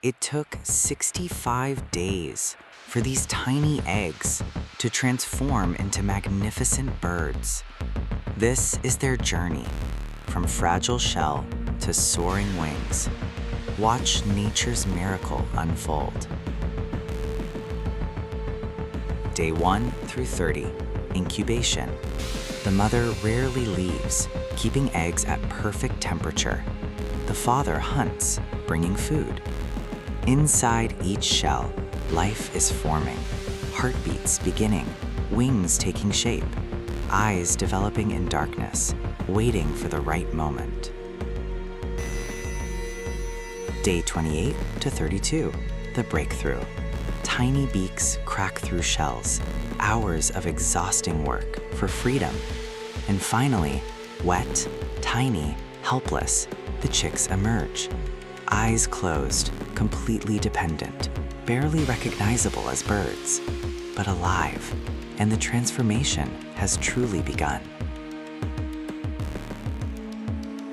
It took 65 days for these tiny eggs to transform into magnificent birds. This is their journey, from fragile shell to soaring wings. Watch nature's miracle unfold. Day 1 through 30, incubation. The mother rarely leaves, keeping eggs at perfect temperature. The father hunts, bringing food. Inside each shell, life is forming, heartbeats beginning, wings taking shape, eyes developing in darkness, waiting for the right moment. Day 28 to 32, the breakthrough. Tiny beaks crack through shells, hours of exhausting work for freedom. And finally, wet, tiny, helpless, the chicks emerge. Eyes closed, completely dependent, barely recognizable as birds, but alive, and the transformation has truly begun.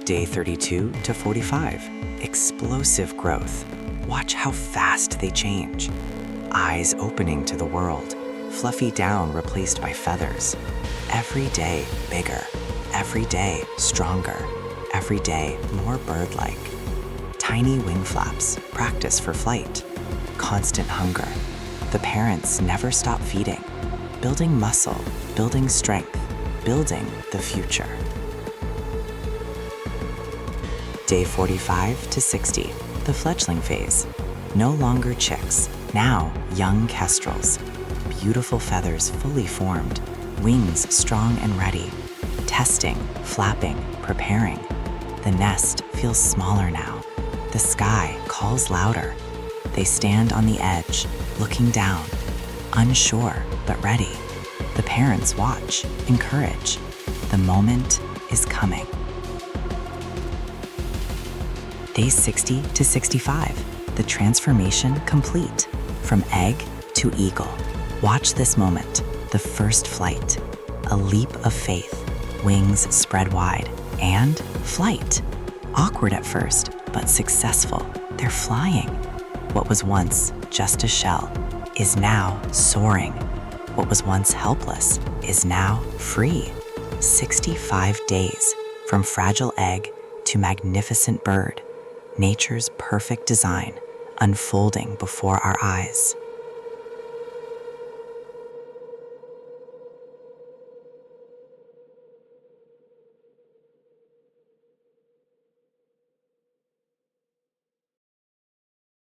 Day 32 to 45, explosive growth. Watch how fast they change. Eyes opening to the world, fluffy down replaced by feathers. Every day bigger, every day stronger, every day more bird-like. Tiny wing flaps, practice for flight. Constant hunger. The parents never stop feeding, building muscle, building strength, building the future. Day 45 to 60, the fledgling phase. No longer chicks, now young kestrels. Beautiful feathers fully formed, wings strong and ready. Testing, flapping, preparing. The nest feels smaller now. The sky calls louder. They stand on the edge, looking down, unsure but ready. The parents watch, encourage. The moment is coming. Day 60 to 65, the transformation complete. From egg to eagle. Watch this moment, the first flight. A leap of faith, wings spread wide, and flight. Awkward at first, but successful. They're flying. What was once just a shell is now soaring. What was once helpless is now free. 65 days, from fragile egg to magnificent bird. Nature's perfect design unfolding before our eyes.